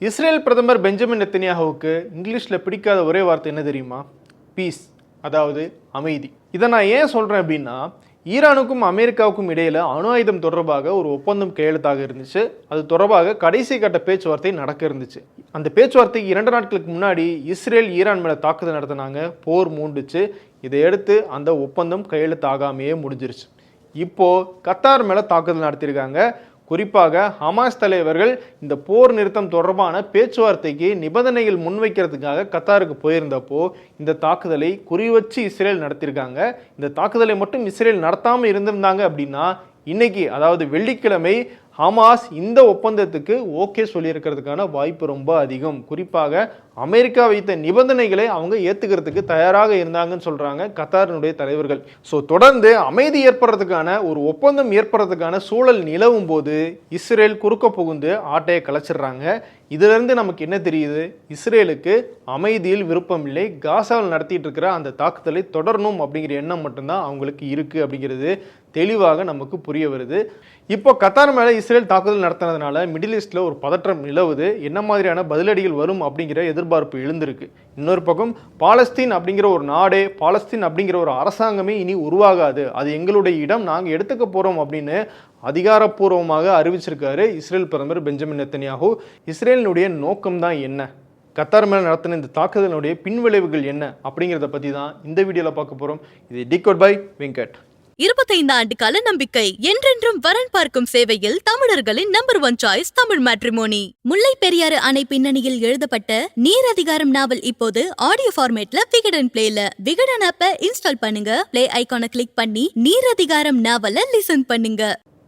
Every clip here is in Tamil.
இஸ்ரேல் பிரதமர் பெஞ்சமின் நெத்தன்யாஹுவுக்கு இங்கிலீஷில் பிடிக்காத ஒரே வார்த்தை என்ன தெரியுமா? பீஸ், அதாவது அமைதி. இதை நான் ஏன் சொல்கிறேன் அப்படின்னா, ஈரானுக்கும் அமெரிக்காவுக்கும் இடையில் அணு ஆயுதம் தொடர்பாக ஒரு ஒப்பந்தம் கையெழுத்தாக இருந்துச்சு. அது தொடர்பாக கடைசி கட்ட பேச்சுவார்த்தை நடக்க இருந்துச்சு. அந்த பேச்சுவார்த்தைக்கு 2 நாட்களுக்கு முன்னாடி இஸ்ரேல் ஈரான் மேலே தாக்குதல் நடத்தினாங்க, போர் மூண்டுச்சு. இதையடுத்து அந்த ஒப்பந்தம் கையெழுத்தாகாமையே முடிஞ்சிருச்சு. இப்போது கத்தார் மேலே தாக்குதல் நடத்தியிருக்காங்க. குறிப்பாக ஹமாஸ் தலைவர்கள் இந்த போர் நிறுத்தம் தொடர்பான பேச்சுவார்த்தைக்கு நிபந்தனைகள் முன்வைக்கிறதுக்காக கத்தாருக்கு போயிருந்தப்போ இந்த தாக்குதலை குறிவச்சு இஸ்ரேல் நடத்தியிருக்காங்க. இந்த தாக்குதலை மட்டும் இஸ்ரேல் நடத்தாமல் இருந்திருந்தாங்க அப்படின்னா இன்னைக்கு, அதாவது வெள்ளிக்கிழமை, ஹமாஸ் இந்த ஒப்பந்தத்துக்கு ஓகே சொல்லியிருக்கிறதுக்கான வாய்ப்பு ரொம்ப அதிகம். குறிப்பாக அமெரிக்கா வைத்த நிபந்தனைகளை அவங்க ஏற்றுக்கிறதுக்கு தயாராக இருந்தாங்கன்னு சொல்கிறாங்க கத்தாரினுடைய தலைவர்கள். ஸோ தொடர்ந்து அமைதி ஏற்படுறதுக்கான ஒரு ஒப்பந்தம் ஏற்படுறதுக்கான சூழல் நிலவும் போது இஸ்ரேல் குறுக்க புகுந்து ஆட்டையை கலைச்சிடுறாங்க. இதிலிருந்து நமக்கு என்ன தெரியுது? இஸ்ரேலுக்கு அமைதியில் விருப்பம் இல்லை. காசாவில் நடத்திட்டு இருக்கிற அந்த தாக்குதலை தொடரணும் அப்படிங்கிற எண்ணம் மட்டும்தான் அவங்களுக்கு இருக்குது அப்படிங்கிறது தெளிவாக நமக்கு புரிய வருது. இப்போ கத்தார் மேலே இஸ்ரேல் தாக்குதல் நடத்தினதுனால மிடில் ஈஸ்டில் ஒரு பதற்றம் நிலவுது. என்ன மாதிரியான பதிலடிகள் வரும் அப்படிங்கிற எதிர்பார்ப்பு எழுந்திருக்கு. இன்னொரு பக்கம் பாலஸ்தீன் அப்படிங்கிற ஒரு நாடே, பாலஸ்தீன் அப்படிங்கிற ஒரு அரசாங்கமே இனி உருவாகாது, அது எங்களுடைய இடம், நாங்கள் எடுத்துக்க போகிறோம் அப்படின்னு அதிகாரப்பூர்வமாக அறிவிச்சிருக்காரு இஸ்ரேல் பிரதமர் பெஞ்சமின் நெத்தன்யாஹு. இஸ்ரேலினுடைய நோக்கம் தான் என்ன, கத்தார் மேலே நடத்தின இந்த தாக்குதலினுடைய பின்விளைவுகள் என்ன அப்படிங்கிறத பற்றி தான் இந்த வீடியோவில் பார்க்க போகிறோம். இது டிகோட் பை வெங்கட். 25 ஆண்டு கால நம்பிக்கை, என்றென்றும் வரன் பார்க்கும் சேவையில் தமிழர்களின் நம்பர் 1 சாய்ஸ் தமிழ் மேட்ரிமோனி. முல்லை பெரியாறு அணை பின்னணியில் எழுதப்பட்ட நீர் அதிகாரம் நாவல் இப்போது ஆடியோ ஃபார்மேட்ல விகடன் பிளேல. விகடன் ஆப்பை இன்ஸ்டால் பண்ணுங்க, பிளே ஐகானை கிளிக் பண்ணி நீர் அதிகாரம் நாவலை லிசன் பண்ணுங்க.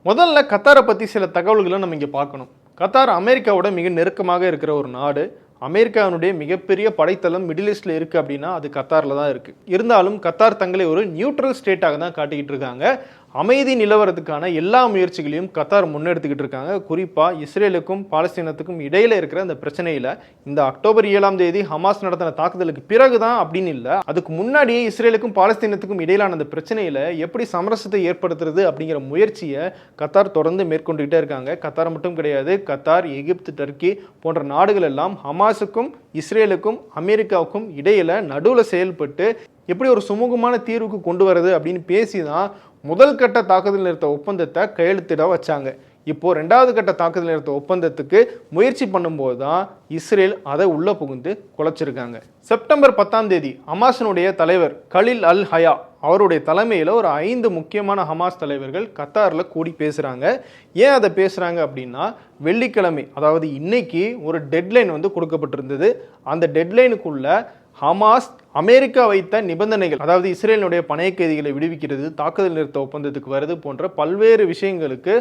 முதல்ல கத்தாரை பற்றி சில தகவல்களை நம்ம இங்கே பார்க்கணும். கத்தார் அமெரிக்காவோட மிக நெருக்கமாக இருக்கிற ஒரு நாடு. அமெரிக்காவினுடைய மிகப்பெரிய படைத்தளம் மிடில் ஈஸ்டில் இருக்குது அப்படின்னா அது கத்தாரில் தான் இருக்குது. இருந்தாலும் கத்தார் தங்களை ஒரு நியூட்ரல் ஸ்டேட்டாக தான் காட்டிக்கிட்டு இருக்காங்க. அமைதி நிலவரத்துக்கான எல்லா முயற்சிகளையும் கத்தார் முன்னெடுத்துக்கிட்டு இருக்காங்க. குறிப்பாக இஸ்ரேலுக்கும் பாலஸ்தீனத்துக்கும் இடையில இருக்கிற அந்த பிரச்சனையில் இந்த அக்டோபர் 7ஆம் தேதி ஹமாஸ் நடத்தின தாக்குதலுக்கு பிறகு தான் அப்படின்னு இல்லை, அதுக்கு முன்னாடியே இஸ்ரேலுக்கும் பாலஸ்தீனத்துக்கும் இடையிலான அந்த பிரச்சனையில் எப்படி சமரசத்தை ஏற்படுத்துறது அப்படிங்கிற முயற்சியை கத்தார் தொடர்ந்து மேற்கொண்டுகிட்டே இருக்காங்க. கத்தார் மட்டும் கிடையாது, கத்தார், எகிப்து, டர்க்கி போன்ற நாடுகள் எல்லாம் ஹமாஸுக்கும் இஸ்ரேலுக்கும் அமெரிக்காவுக்கும் இடையில நடுவில் செயல்பட்டு எப்படி ஒரு சுமூகமான தீர்வுக்கு கொண்டு வரது அப்படின்னு பேசி தான் முதல் கட்ட தாக்குதல் நிறுத்த ஒப்பந்தத்தை கையெழுத்திட வச்சாங்க. இப்போ 2வது கட்ட தாக்குதல் நிறுத்த ஒப்பந்தத்துக்கு முயற்சி பண்ணும்போது தான் இஸ்ரேல் அதை உள்ள புகுந்து குலைச்சிருக்காங்க. செப்டம்பர் 10ஆம் தேதி ஹமாஸினுடைய தலைவர் கலில் அல் ஹயா அவருடைய தலைமையில் ஒரு 5 முக்கியமான ஹமாஸ் தலைவர்கள் கத்தாரில் கூடி பேசுகிறாங்க. ஏன் அதை பேசுகிறாங்க அப்படின்னா, வெள்ளிக்கிழமை, அதாவது இன்னைக்கு ஒரு டெட்லைன் கொடுக்கப்பட்டிருந்தது. அந்த டெட்லைனுக்குள்ள ஹமாஸ் அமெரிக்கா வைத்த நிபந்தனைகள், அதாவது இஸ்ரேலினுடைய பணைய கைதிகளை விடுவிக்கிறது, தாக்குதல் நிறுத்த ஒப்பந்தத்துக்கு வருது போன்ற பல்வேறு விஷயங்களுக்கு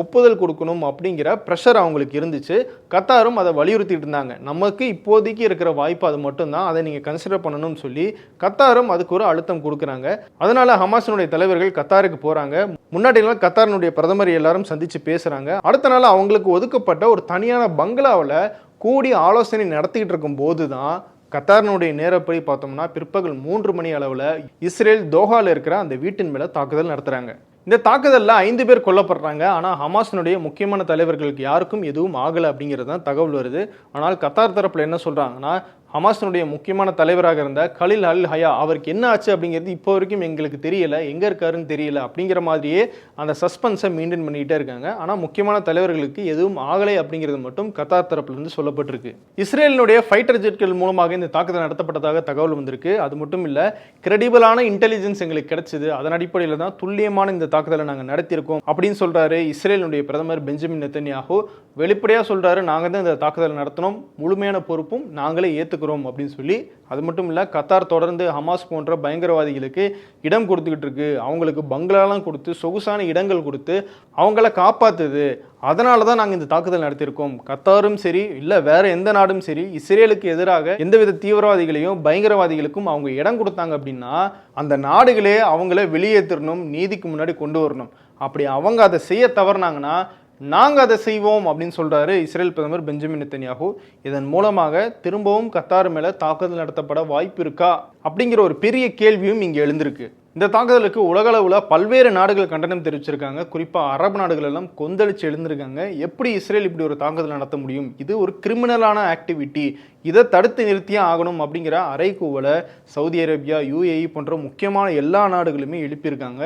ஒப்புதல் கொடுக்கணும் அப்படிங்கிற ப்ரெஷர் அவங்களுக்கு இருந்துச்சு. கத்தாரும் அதை வலியுறுத்திட்டு இருந்தாங்க. நமக்கு இப்போதைக்கு இருக்கிற வாய்ப்பு அது மட்டும்தான், அதை நீங்கள் கன்சிடர் பண்ணணும்னு சொல்லி கத்தாரும் அதுக்கு ஒரு அழுத்தம் கொடுக்குறாங்க. அதனால ஹமாஸினுடைய தலைவர்கள் கத்தாருக்கு போகிறாங்க. முன்னாடிலாம் கத்தாரினுடைய பிரதமர் எல்லாரும் சந்தித்து பேசுகிறாங்க. அடுத்த நாள் அவங்களுக்கு ஒதுக்கப்பட்ட ஒரு தனியான பங்களாவில் கூடி ஆலோசனை நடத்திக்கிட்டு இருக்கும் போது தான் கத்தாரினுடைய நேரப்படி பார்த்தோம்னா பிற்பகல் 3 மணி அளவில் இஸ்ரேல் தோஹாவில் இருக்கிற அந்த வீட்டின் மேலே தாக்குதல் நடத்துகிறாங்க. இந்த தாக்குதலில் 5 பேர் கொல்லப்படுறாங்க. ஆனால் ஹமாஸினுடைய முக்கியமான தலைவர்களுக்கு யாருக்கும் எதுவும் ஆகலை அப்படிங்கிறது தான் தகவல் வருது. ஆனால் கத்தார் தரப்பில் என்ன சொல்கிறாங்கன்னா, ஹமாஸினுடைய முக்கியமான தலைவராக இருந்த கலில் அல் ஹயா அவருக்கு என்ன ஆச்சு அப்படிங்கிறது இப்போ வரைக்கும் எங்களுக்கு தெரியல, எங்கே இருக்காருன்னு தெரியல அப்படிங்கிற மாதிரியே அந்த சஸ்பென்ஸை மெயின்டைன் பண்ணிக்கிட்டே இருக்காங்க. ஆனால் முக்கியமான தலைவர்களுக்கு எதுவும் ஆகலை அப்படிங்கிறது மட்டும் கத்தார் தரப்பிலிருந்து சொல்லப்பட்டிருக்கு. இஸ்ரேலினுடைய ஃபைட்டர் ஜெட்கள் மூலமாக இந்த தாக்குதல் நடத்தப்பட்டதாக தகவல் வந்திருக்கு. அது மட்டும் இல்லை, கிரெடிபிளான இன்டெலிஜென்ஸ் எங்களுக்கு கிடைச்சது, அதன் அடிப்படையில் தான் துல்லியமான இந்த தாக்குதலை நாங்கள் நடத்தியிருக்கோம் அப்படின்னு சொல்கிறாரு இஸ்ரேலினுடைய பிரதமர் பெஞ்சமின் நெத்தன்யாஹு. வெளிப்படையாக சொல்கிறாரு, நாங்கள் தான் இந்த தாக்குதலை நடத்தினோம், முழுமையான பொறுப்பும் நாங்களே ஏற்றுக்கிறோம் அப்படின்னு சொல்லி. அது மட்டும் இல்லை, கத்தார் தொடர்ந்து ஹமாஸ் போன்ற பயங்கரவாதிகளுக்கு இடம் கொடுத்துக்கிட்டு இருக்கு, அவங்களுக்கு பங்களாலாம் கொடுத்து சொகுசான இடங்கள் கொடுத்து அவங்கள காப்பாற்றுது, அதனால தான் நாங்கள் இந்த தாக்குதல் நடத்தியிருக்கோம். கத்தாரும் சரி, இல்லை வேற எந்த நாடும் சரி, இஸ்ரேலுக்கு எதிராக எந்தவித தீவிரவாதிகளையும் பயங்கரவாதிகளுக்கும் அவங்க இடம் கொடுத்தாங்க அப்படின்னா அந்த நாடுகளே அவங்கள வெளியேற்றணும், நீதிக்கு முன்னாடி கொண்டு வரணும். அப்படி அவங்க அதை செய்ய தவறுனாங்கன்னா நாங்கள் அதை செய்வோம் அப்படின்னு சொல்கிறாரு இஸ்ரேல் பிரதமர் பெஞ்சமின் நெத்தன்யாஹு. இதன் மூலமாக திரும்பவும் கத்தார் மேலே தாக்குதல் நடத்தப்பட வாய்ப்பு இருக்கா அப்படிங்கிற ஒரு பெரிய கேள்வியும் இங்கே எழுந்திருக்கு. இந்த தாக்குதலுக்கு உலகளவில் பல்வேறு நாடுகள் கண்டனம் தெரிவிச்சிருக்காங்க. குறிப்பாக அரபு நாடுகள் எல்லாம் கொந்தளிச்சு எழுந்திருக்காங்க. எப்படி இஸ்ரேல் இப்படி ஒரு தாக்குதல் நடத்த முடியும், இது ஒரு கிரிமினலான ஆக்டிவிட்டி, இதை தடுத்து நிறுத்தியே ஆகணும் அப்படிங்கிற அறைகூவலை சவுதி அரேபியா, UAE போன்ற முக்கியமான எல்லா நாடுகளுமே எழுப்பியிருக்காங்க.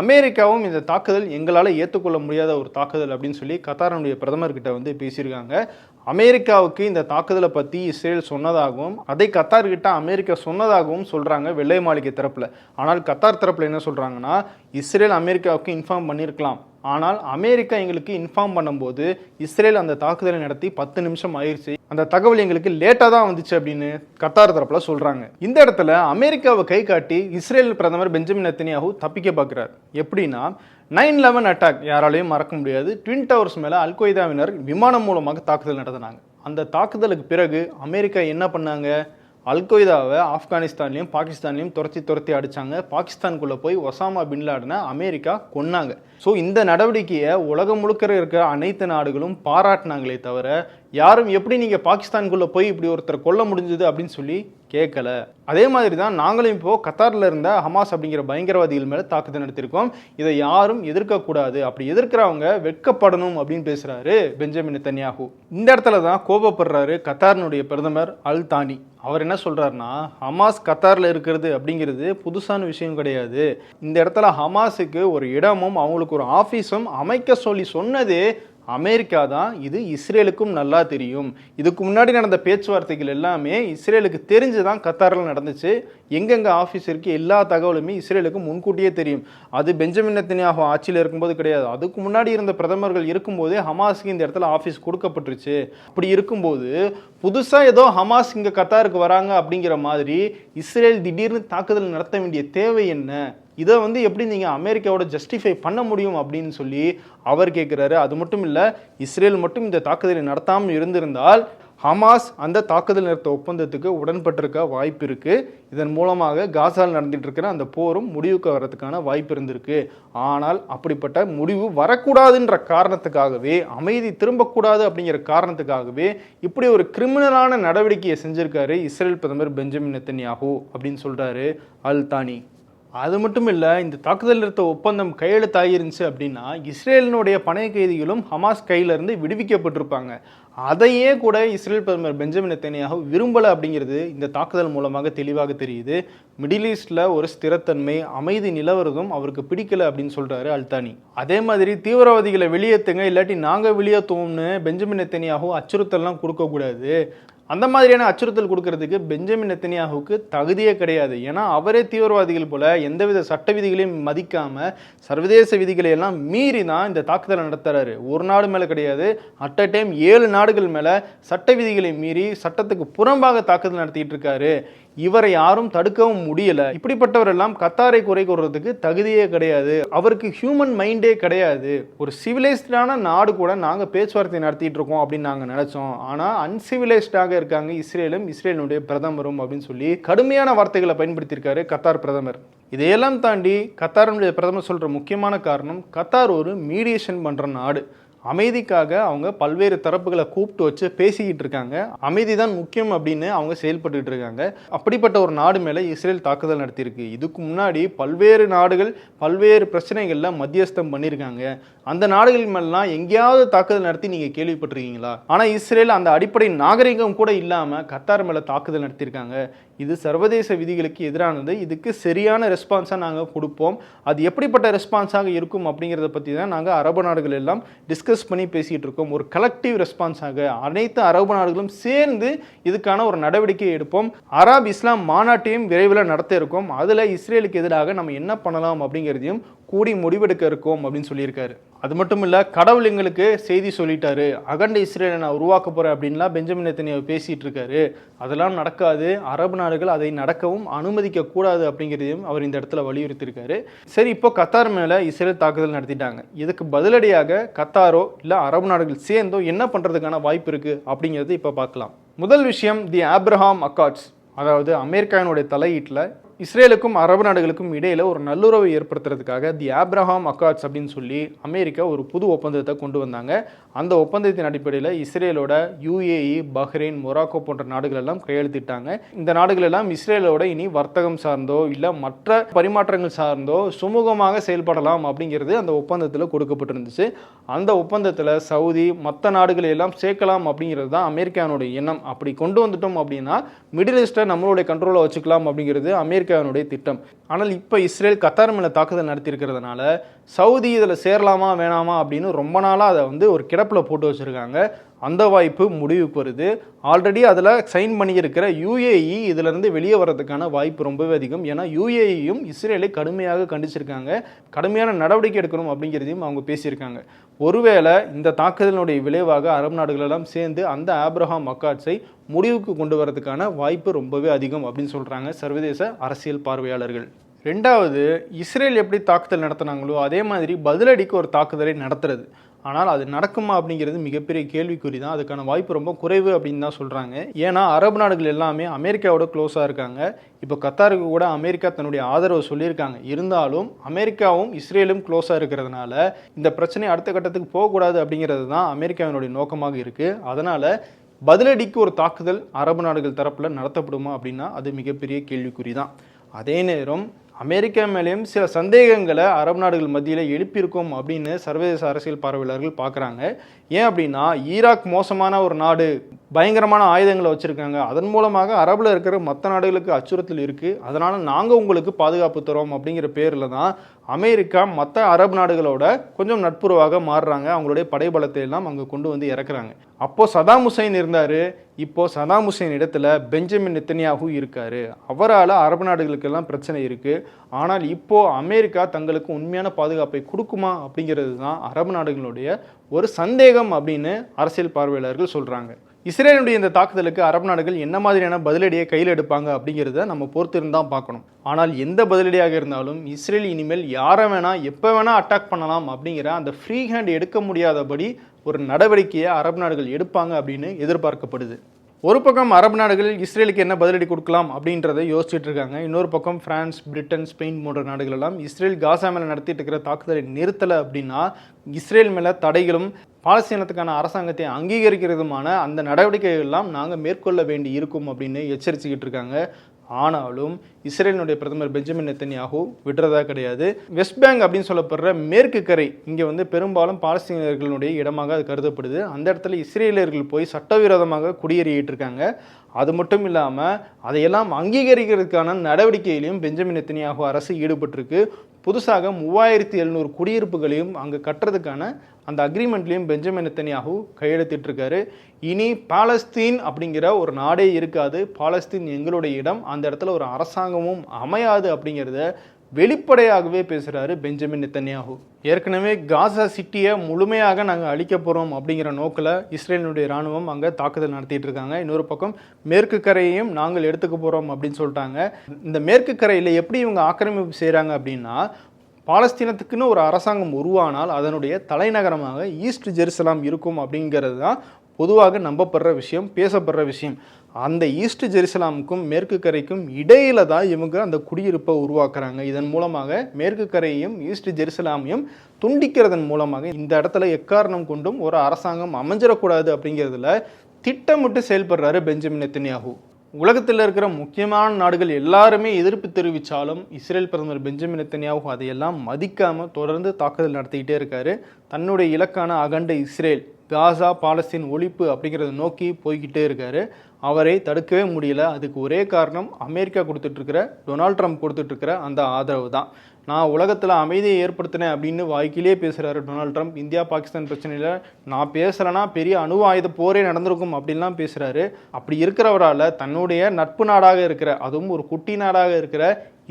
அமெரிக்காவும் இந்த தாக்குதல் எங்களால் ஏற்றுக்கொள்ள முடியாத ஒரு தாக்குதல் அப்படின்னு சொல்லி கத்தாருடைய பிரதமர்கிட்ட வந்து பேசியிருக்காங்க. அமெரிக்காவுக்கு இந்த தாக்குதலை பற்றி இஸ்ரேல் சொன்னதாகவும் அதை கத்தார்கிட்ட அமெரிக்கா சொன்னதாகவும் சொல்கிறாங்க வெள்ளை மாளிகை தரப்பில். ஆனால் கத்தார் தரப்பில் என்ன சொல்கிறாங்கன்னா, இஸ்ரேல் அமெரிக்காவுக்கு இன்ஃபார்ம் பண்ணியிருக்கலாம், ஆனால் அமெரிக்கா எங்களுக்கு இன்ஃபார்ம் பண்ணும்போது இஸ்ரேல் அந்த தாக்குதலை நடத்தி 10 நிமிஷம் ஆயிடுச்சு, அந்த தகவல் எங்களுக்கு லேட்டாக தான் வந்துச்சு அப்படின்னு கத்தார் தரப்பில் சொல்கிறாங்க. இந்த இடத்துல அமெரிக்காவை கை காட்டி இஸ்ரேல் பிரதமர் பெஞ்சமின் நெத்தன்யாஹூ தப்பிக்க பார்க்குறாரு. எப்படின்னா, 9/11 அட்டாக் யாராலையும் மறக்க முடியாது. ட்வின் டவர்ஸ் மேலே அல்-கொய்தாவினர் விமானம் மூலமாக தாக்குதல் நடத்தினாங்க. அந்த தாக்குதலுக்கு பிறகு அமெரிக்கா என்ன பண்ணாங்க, அல்-கொய்தாவை ஆப்கானிஸ்தான்லையும் பாகிஸ்தான்லையும் துரத்தி அடித்தாங்க. பாகிஸ்தானுக்குள்ளே போய் ஒசாமா பின் லாடனை அமெரிக்கா கொன்னாங்க. ஸோ இந்த நடவடிக்கையை உலகம் முழுக்க இருக்கிற அனைத்து நாடுகளும் பாராட்டினாங்களே தவிர யாரும் எப்படி நீங்கள் பாகிஸ்தானுக்குள்ளே போய் இப்படி ஒருத்தர் கொல்ல முடிஞ்சது அப்படின்னு சொல்லி கேட்கல. அதே மாதிரி தான் நாங்களும் இப்போது கத்தாரில் இருந்த ஹமாஸ் அப்படிங்கிற பயங்கரவாதிகள் மேலே தாக்குதல் நடத்தியிருக்கோம். இதை யாரும் எதிர்க்கக்கூடாது, அப்படி எதிர்க்கிறவங்க வெட்கப்படணும் அப்படின்னு பேசுகிறாரு பெஞ்சமின் நெத்தன்யாஹூ. இந்த இடத்துல தான் கோபப்படுறாரு கத்தாரினுடைய பிரதமர் அல் தானி. அவர் என்ன சொல்கிறாருன்னா, ஹமாஸ் கத்தாரில் இருக்கிறது அப்படிங்கிறது புதுசான விஷயம் கிடையாது. இந்த இடத்துல ஹமாஸுக்கு ஒரு இடமும் அவங்களுக்கு ஒரு ஆஃபீஸும் அமைக்க சொல்லி சொன்னதே அமெரிக்கா தான். இது இஸ்ரேலுக்கும் நல்லா தெரியும். இதுக்கு முன்னாடி நடந்த பேச்சுவார்த்தைகள் எல்லாமே இஸ்ரேலுக்கு தெரிஞ்சு தான் கத்தாரில் நடந்துச்சு. எங்கெங்கே ஆஃபீஸ் இருக்குது எல்லா தகவலுமே இஸ்ரேலுக்கு முன்கூட்டியே தெரியும். அது பெஞ்சமின் நெத்தன்யாஹூ ஆட்சியில் இருக்கும்போது கிடையாது, அதுக்கு முன்னாடி இருந்த பிரதமர்கள் இருக்கும்போதே ஹமாஸுக்கு இந்த இடத்துல ஆஃபீஸ் கொடுக்கப்பட்டுருச்சு. அப்படி இருக்கும்போது புதுசாக ஏதோ ஹமாஸ் இங்கே கத்தாருக்கு வராங்க அப்படிங்கிற மாதிரி இஸ்ரேல் திடீர்னு தாக்குதல் நடத்த வேண்டிய தேவை என்ன, இதை வந்து எப்படி நீங்கள் அமெரிக்காவோட ஜஸ்டிஃபை பண்ண முடியும் அப்படின்னு சொல்லி அவர் கேட்குறாரு. அது மட்டும் இல்லை, இஸ்ரேல் மட்டும் இந்த தாக்குதலை நடத்தாமல் இருந்திருந்தால் ஹமாஸ் அந்த தாக்குதல் நிறுத்த ஒப்பந்தத்துக்கு உடன்பட்டிருக்க வாய்ப்பு இருக்குது. இதன் மூலமாக காசால் நடந்துட்டு இருக்கிற அந்த போரும் முடிவுக்கு வர்றதுக்கான வாய்ப்பு இருந்திருக்கு. ஆனால் அப்படிப்பட்ட முடிவு வரக்கூடாதுன்ற காரணத்துக்காகவே, அமைதி திரும்பக்கூடாது அப்படிங்கிற காரணத்துக்காகவே இப்படி ஒரு கிரிமினலான நடவடிக்கையை செஞ்சிருக்காரு இஸ்ரேல் பிரதமர் பெஞ்சமின் நெத்தன்யாஹூ அப்படின்னு சொல்கிறாரு அல் தானி. அது மட்டும் இல்லை, இந்த தாக்குதல் நிறுத்த ஒப்பந்தம் கையெழுத்தாகிருந்துச்சு அப்படின்னா இஸ்ரேலினுடைய பணைய கைதிகளும் ஹமாஸ் கையிலிருந்து விடுவிக்கப்பட்டிருப்பாங்க. அதையே கூட இஸ்ரேல் பிரதமர் பெஞ்சமின் நெத்தன்யாஹூ விரும்பலை அப்படிங்கிறது இந்த தாக்குதல் மூலமாக தெளிவாக தெரியுது. மிடில் ஈஸ்டில் ஒரு ஸ்திரத்தன்மை, அமைதி நிலவரதும் அவருக்கு பிடிக்கல அப்படின்னு சொல்கிறாரு அல்தானி. அதே மாதிரி தீவிரவாதிகளை வெளியேற்றுங்க, இல்லாட்டி நாங்கள் வெளியேற்றுவோம்னு பெஞ்சமின் நெத்தன்யாஹூ அச்சுறுத்தல்லாம் கொடுக்கக்கூடாது. அந்த மாதிரியான அச்சுறுத்தல் கொடுக்கறதுக்கு பெஞ்சமின் நெத்தன்யாஹூக்கு தகுதியே கிடையாது. ஏன்னா அவரே தீவிரவாதிகள் போல எந்தவித சட்ட விதிகளையும் மதிக்காமல் சர்வதேச விதிகளை எல்லாம் மீறி தான் இந்த தாக்குதலை நடத்துறாரு. ஒரு நாடு மேலே கிடையாது, அட் அ டைம் 7 நாடுகள் மேலே சட்ட விதிகளை மீறி சட்டத்துக்கு புறம்பாக தாக்குதல் நடத்திட்டு இருக்காரு. இவரை யாரும் தடுக்கவும் முடியல. இப்படிப்பட்டவர் எல்லாம் கத்தாரை குறை கூறுறதுக்கு தகுதியே கிடையாது. அவருக்கு ஹியூமன் மைண்டே கிடையாது. ஒரு சிவிலைஸ்டான நாடு கூட நாங்கள் பேச்சுவார்த்தை நடத்திட்டு இருக்கோம் அப்படின்னு நாங்கள் நினைச்சோம், ஆனால் அன்சிவிலைஸ்டாக இருக்காங்க இஸ்ரேலும் இஸ்ரேலுடைய பிரதமரும் அப்படின்னு சொல்லி கடுமையான வார்த்தைகளை பயன்படுத்தியிருக்காரு கத்தார் பிரதமர். இதையெல்லாம் தாண்டி கத்தாருடைய பிரதமர் சொல்ற முக்கியமான காரணம், கத்தார் ஒரு மீடியேஷன் பண்ற நாடு. அமைதிக்காக அவங்க பல்வேறு தரப்புகளை கூப்பிட்டு வச்சு பேசிக்கிட்டு இருக்காங்க. அமைதி தான் முக்கியம் அப்படின்னு அவங்க செயல்பட்டு இருக்காங்க. அப்படிப்பட்ட ஒரு நாடு மேலே இஸ்ரேல் தாக்குதல் நடத்தியிருக்கு. இதுக்கு முன்னாடி பல்வேறு நாடுகள் பல்வேறு பிரச்சனைகளில் மத்தியஸ்தம் பண்ணியிருக்காங்க. அந்த நாடுகள் மேலாம் எங்கேயாவது தாக்குதல் நடத்தி நீங்கள் கேள்விப்பட்டிருக்கீங்களா? ஆனால் இஸ்ரேல் அந்த அடிப்படை நாகரிகம் கூட இல்லாமல் கத்தார் மேலே தாக்குதல் நடத்தியிருக்காங்க. இது சர்வதேச விதிகளுக்கு எதிரானது. இதுக்கு சரியான ரெஸ்பான்ஸாக நாங்கள் கொடுப்போம். அது எப்படிப்பட்ட ரெஸ்பான்ஸாக இருக்கும் அப்படிங்கிறத பற்றி தான் நாங்கள் அரபு நாடுகள் எல்லாம் டிஸ்கஸ் பண்ணி பேசிகிட்டு இருக்கோம். ஒரு கலெக்டிவ் ரெஸ்பான்ஸாக அனைத்து அரபு நாடுகளும் சேர்ந்து இதுக்கான ஒரு நடவடிக்கை எடுப்போம். அரப் இஸ்லாம் மாநாட்டையும் விரைவில் நடத்த இருக்கோம். அதில் இஸ்ரேலுக்கு எதிராக நம்ம என்ன பண்ணலாம் அப்படிங்கிறதையும் கூடி முடிவெடுக்க இருக்கோம் அப்படின்னு சொல்லியிருக்காரு. அது மட்டும் இல்லை, கடவுள் எங்களுக்கு செய்தி சொல்லிட்டாரு, அகண்ட இஸ்ரேலை நான் உருவாக்க போகிறேன் அப்படின்லாம் பெஞ்சமின் நெத்தன்யாஹூ பேசிகிட்டு இருக்காரு. அதெல்லாம் நடக்காது. அரபு நாடுகள் அதை நடக்கவும் அனுமதிக்க கூடாது அப்படிங்கிறதையும் அவர் இந்த இடத்துல வலியுறுத்தியிருக்காரு. சரி, இப்போ கத்தார் மேலே இஸ்ரேல் தாக்குதல் நடத்திட்டாங்க. இதுக்கு பதிலடியாக கத்தாரோ இல்லை அரபு நாடுகள் சேர்ந்தோ என்ன பண்ணுறதுக்கான வாய்ப்பு இருக்குது அப்படிங்கிறது இப்போ பார்க்கலாம். முதல் விஷயம், தி ஆப்ரஹாம் அக்கார்ட்ஸ், அதாவது அமெரிக்காவினுடைய தலையீட்டில் இஸ்ரேலுக்கும் அரபு நாடுகளுக்கும் இடையில ஒரு நல்லுறவை ஏற்படுத்துறதுக்காக தி ஆப்ரஹாம் அக்கார்ட்ஸ் அப்படின்னு சொல்லி அமெரிக்கா ஒரு புது ஒப்பந்தத்தை கொண்டு வந்தாங்க. அந்த ஒப்பந்தத்தின் அடிப்படையில் இஸ்ரேலோட UAE, பஹ்ரைன், மொராக்கோ போன்ற நாடுகள் எல்லாம் கையெழுத்திட்டாங்க. இந்த நாடுகள் எல்லாம் இஸ்ரேலோட இனி வர்த்தகம் சார்ந்தோ இல்லை மற்ற பரிமாற்றங்கள் சார்ந்தோ சுமூகமாக செயல்படலாம் அப்படிங்கிறது அந்த ஒப்பந்தத்தில் கொடுக்கப்பட்டிருந்துச்சு. அந்த ஒப்பந்தத்தில் சவுதி மற்ற நாடுகளை எல்லாம் சேர்க்கலாம் அப்படிங்கிறது தான் அமெரிக்காவுடைய எண்ணம். அப்படி கொண்டு வந்துட்டோம் அப்படின்னா மிடில் ஈஸ்ட்டை நம்மளுடைய கண்ட்ரோலில் வச்சுக்கலாம் அப்படிங்கிறது அமெரிக்காவினுடைய திட்டம். ஆனால் இப்போ இஸ்ரேல் கத்தார் மேலே தாக்குதல் நடத்தியிருக்கிறதுனால சவுதி இதில் சேரலாமா வேணாமா அப்படின்னு ரொம்ப நாளாக அதை ஒரு கிடப்பில் போட்டு வச்சுருக்காங்க. அந்த வாய்ப்பு முடிவுக்கு வருது. ஆல்ரெடி அதில் சைன் பண்ணியிருக்கிற UAE இதிலிருந்து வெளியே வர்றதுக்கான வாய்ப்பு ரொம்பவே அதிகம். ஏன்னா UAEயும் இஸ்ரேலை கடுமையாக கண்டிச்சிருக்காங்க. கடுமையான நடவடிக்கை எடுக்கணும் அப்படிங்கிறதையும் அவங்க பேசியிருக்காங்க. ஒருவேளை இந்த தாக்குதலினுடைய விளைவாக அரபு நாடுகள் எல்லாம் சேர்ந்து அந்த ஆப்ரஹாம் அக்கார்ட்ஸை முடிவுக்கு கொண்டு வரதுக்கான வாய்ப்பு ரொம்பவே அதிகம் அப்படின்னு சொல்கிறாங்க சர்வதேச அரசியல் பார்வையாளர்கள். ரெண்டாவது, இஸ்ரேல் எப்படி தாக்குதல் நடத்தினாங்களோ அதே மாதிரி பதிலடிக்கு ஒரு தாக்குதலை நடத்துறது. ஆனால் அது நடக்குமா அப்படிங்கிறது மிகப்பெரிய கேள்விக்குறி தான். அதுக்கான வாய்ப்பு ரொம்ப குறைவு அப்படின்னு தான் சொல்கிறாங்க. ஏன்னா அரபு நாடுகள் எல்லாமே அமெரிக்காவோட க்ளோஸாக இருக்காங்க. இப்போ கத்தாருக்கு கூட அமெரிக்கா தன்னுடைய ஆதரவு சொல்லியிருக்காங்க. இருந்தாலும் அமெரிக்காவும் இஸ்ரேலும் க்ளோஸாக இருக்கிறதுனால இந்த பிரச்சனை அடுத்த கட்டத்துக்கு போகக்கூடாது அப்படிங்கிறது தான் அமெரிக்காவினுடைய நோக்கமாக இருக்குது. அதனால் பதிலடிக்கு ஒரு தாக்குதல் அரபு நாடுகள் தரப்பில் நடத்தப்படுமா அப்படின்னா அது மிகப்பெரிய கேள்விக்குறி தான். அதே நேரம் அமெரிக்கா மேலேயும் சில சந்தேகங்களை அரபு நாடுகள் மத்தியில் எழுப்பியிருக்கும் அப்படின்னு சர்வதேச அரசியல் பார்வையாளர்கள் பார்க்குறாங்க. ஏன் அப்படின்னா ஈராக் மோசமான ஒரு நாடு, பயங்கரமான ஆயுதங்களை வச்சுருக்காங்க. அதன் மூலமாக அரபில் இருக்கிற மற்ற நாடுகளுக்கு அச்சுறுத்தல் இருக்குது. அதனால் நாங்கள் உங்களுக்கு பாதுகாப்பு தரோம் அப்படிங்கிற பேரில் தான் அமெரிக்கா மற்ற அரபு நாடுகளோட கொஞ்சம் நட்புறவாக மாறுறாங்க. அவங்களுடைய படைபலத்தை எல்லாம் அங்கே கொண்டு வந்து இறக்குறாங்க. அப்போது சதாம் ஹுசைன் இருந்தார். இப்போது சதாம் ஹுசைன் இடத்துல பெஞ்சமின் நெத்தன்யாஹூ இருக்கார். அவரால் அரபு நாடுகளுக்கெல்லாம் பிரச்சனை இருக்குது. ஆனால் இப்போது அமெரிக்கா தங்களுக்கு உண்மையான பாதுகாப்பை கொடுக்குமா அப்படிங்கிறது தான் அரபு நாடுகளுடைய ஒரு சந்தேகம் அப்படின்னு அரசியல் பார்வையாளர்கள் சொல்கிறாங்க. இஸ்ரேலுடைய இந்த தாக்குதலுக்கு அரபு நாடுகள் என்ன மாதிரியான பதிலடியை கையில் எடுப்பாங்க அப்படிங்கிறத நம்ம பொறுத்திருந்தான் பார்க்கணும். ஆனால் எந்த பதிலடியாக இருந்தாலும் இஸ்ரேல் இனிமேல் யாரை வேணால் எப்போ வேணால் அட்டாக் பண்ணலாம் அப்படிங்கிற அந்த ஃப்ரீ ஹேண்ட் எடுக்க முடியாதபடி ஒரு நடவடிக்கையை அரபு நாடுகள் எடுப்பாங்க அப்படின்னு எதிர்பார்க்கப்படுது. ஒரு பக்கம் அரபு நாடுகள் இஸ்ரேலுக்கு என்ன பதிலடி கொடுக்கலாம் அப்படின்றத யோசிச்சுட்டு இருக்காங்க. இன்னொரு பக்கம் பிரான்ஸ், பிரிட்டன், ஸ்பெயின் போன்ற நாடுகள் எல்லாம் இஸ்ரேல் காசா மேலே நடத்திட்டு இருக்கிற தாக்குதலை நிறுத்தலை அப்படின்னா இஸ்ரேல் மேலே தடைகளும் பாலஸ்தீனத்துக்கான அரசாங்கத்தை அங்கீகரிக்கிறதுமான அந்த நடவடிக்கைகள் எல்லாம் நாங்கள் மேற்கொள்ள வேண்டி இருக்கும் அப்படின்னு எச்சரிச்சுக்கிட்டு இருக்காங்க. ஆனாலும் இஸ்ரேலினுடைய பிரதமர் பெஞ்சமின் நெத்தன்யாஹூ விடுறதா கிடையாது. வெஸ்ட் பேங்க் அப்படின்னு சொல்லப்படுற மேற்கு கரை இங்கே பெரும்பாலும் பாலஸ்தீனியர்களுடைய இடமாக அது கருதப்படுது. அந்த இடத்துல இஸ்ரேலியர்கள் போய் சட்டவிரோதமாக குடியேறிட்டு இருக்காங்க. அது மட்டும் இல்லாமல் அதையெல்லாம் அங்கீகரிக்கிறதுக்கான நடவடிக்கையிலையும் பெஞ்சமின் நெத்தன்யாஹூ அரசு ஈடுபட்டிருக்கு. புதுசாக 3700 குடியிருப்புகளையும் அங்கே கட்டுறதுக்கான அந்த அக்ரிமெண்ட்லேயும் பெஞ்சமின் நெத்தன்யாஹூ கையெழுத்திட்டிருக்காரு. இனி பாலஸ்தீன் அப்படிங்கிற ஒரு நாடே இருக்காது. பாலஸ்தீன் எங்களுடைய இடம், அந்த இடத்துல ஒரு அரசாங்கமும் அமையாது அப்படிங்கிறத வெளிப்படையாகவே பேசுகிறாரு பெஞ்சமின் நெத்தன்யாஹூ. ஏற்கனவே காசா சிட்டியை முழுமையாக நாங்கள் அழிக்க போகிறோம் அப்படிங்கிற நோக்கில் இஸ்ரேலினுடைய இராணுவம் அங்கே தாக்குதல் நடத்திட்டு இருக்காங்க. இன்னொரு பக்கம் மேற்கு கரையையும் நாங்கள் எடுத்துக்க போகிறோம் அப்படின்னு சொல்லிட்டாங்க. இந்த மேற்கு கரையில் எப்படி இவங்க ஆக்கிரமிப்பு செய்கிறாங்க அப்படின்னா பாலஸ்தீனத்துக்குன்னு ஒரு அரசாங்கம் உருவானால் அதனுடைய தலைநகரமாக ஈஸ்ட் ஜெருசலம் இருக்கும் அப்படிங்கிறது தான் பொதுவாக நம்பப்படுற விஷயம், பேசப்படுற விஷயம். அந்த ஈஸ்ட் ஜெருசலாமுக்கும் மேற்கு கரைக்கும் இடையில தான் இவங்க அந்த குடியிருப்பை உருவாக்குறாங்க. இதன் மூலமாக மேற்கு கரையையும் ஈஸ்ட் ஜெருசலாமையும் துண்டிக்கிறதன் மூலமாக இந்த இடத்துல எக்காரணம் கொண்டும் ஒரு அரசாங்கம் அமைஞ்சிடக்கூடாது அப்படிங்கிறதுல திட்டமிட்டு செயல்படுறாரு பெஞ்சமின் நெத்தன்யாஹூ. உலகத்தில் இருக்கிற முக்கியமான நாடுகள் எல்லாருமே எதிர்ப்பு தெரிவித்தாலும் இஸ்ரேல் பிரதமர் பெஞ்சமின் நெத்தன்யாஹூ அதையெல்லாம் மதிக்காமல் தொடர்ந்து தாக்குதல் நடத்திக்கிட்டே இருக்காரு. தன்னுடைய இலக்கான அகண்ட இஸ்ரேல், காசா, பாலஸ்தீன் ஒழிப்பு அப்படிங்கிறத நோக்கி போய்கிட்டே இருக்காரு. அவரை தடுக்கவே முடியல. அதுக்கு ஒரே காரணம் அமெரிக்கா கொடுத்துட்ருக்கிற, டொனால்ட் ட்ரம்ப் கொடுத்துட்ருக்கிற அந்த ஆதரவு தான். நான் உலகத்தில் அமைதியை ஏற்படுத்தினேன் அப்படின்னு வாய்க்கிலே பேசுகிறாரு டொனால்ட் ட்ரம்ப். இந்தியா பாகிஸ்தான் பிரச்சனையில் நான் பேசுகிறேன்னா பெரிய அணு ஆயுத போரே நடந்திருக்கும் அப்படின்லாம் பேசுகிறாரு. அப்படி இருக்கிறவரால் தன்னுடைய நட்பு நாடாக இருக்கிற, அதுவும் ஒரு குட்டி நாடாக இருக்கிற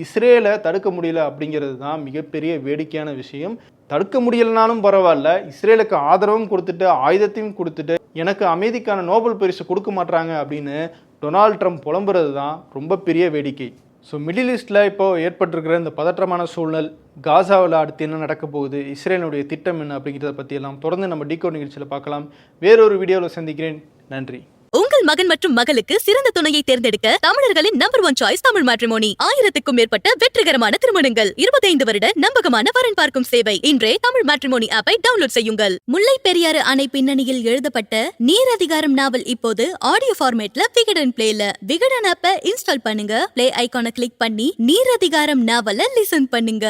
இஸ்ரேலை தடுக்க முடியல அப்படிங்கிறது தான் மிகப்பெரிய வேடிக்கையான விஷயம். தடுக்க முடியலனாலும் பரவாயில்ல, இஸ்ரேலுக்கு ஆதரவும் கொடுத்துட்டு ஆயுதத்தையும் கொடுத்துட்டு எனக்கு அமைதிக்கான நோபல் பரிசு கொடுக்க மாட்டாங்க அப்படின்னு டொனால்ட் ட்ரம்ப் புலம்புறது தான் ரொம்ப பெரிய வேடிக்கை. ஸோ மிடில் ஈஸ்டில் இப்போது ஏற்பட்டிருக்கிற இந்த பதற்றமான சூழல், காசாவில் அடுத்து என்ன நடக்க போகுது, இஸ்ரேலுடைய திட்டம் என்ன அப்படிங்கிறத பற்றியெல்லாம் தொடர்ந்து நம்ம டிகோட் நிகழ்ச்சியில் பார்க்கலாம். வேறொரு வீடியோவில் சந்திக்கிறேன். நன்றி. உங்கள் மகன் மற்றும் மகளுக்கு சிறந்த துணையை தேர்ந்தெடுக்க தமிழர்களின் நம்பர் 1 சாய்ஸ் தமிழ் மேட்ரிமோனி. 1000க்கும் மேற்பட்ட வெற்றிகரமான திருமணங்கள், 25 வருட நம்பகமான வரன் பார்க்கும் சேவை. இன்றே தமிழ் மேட்ரிமோனி ஆப்பை டவுன்லோட் செய்யுங்கள். முல்லை பெரியாறு அணை பின்னணியில் எழுதப்பட்ட நீர் அதிகாரம் நாவல் இப்போது ஆடியோ ஃபார்மேட்ல விகடன் பிளேல. விகடன் ஆப்பை இன்ஸ்டால் பண்ணுங்க. பிளே ஐகானை கிளிக் பண்ணி நீர் அதிகாரம் நாவலை லிசன் பண்ணுங்க.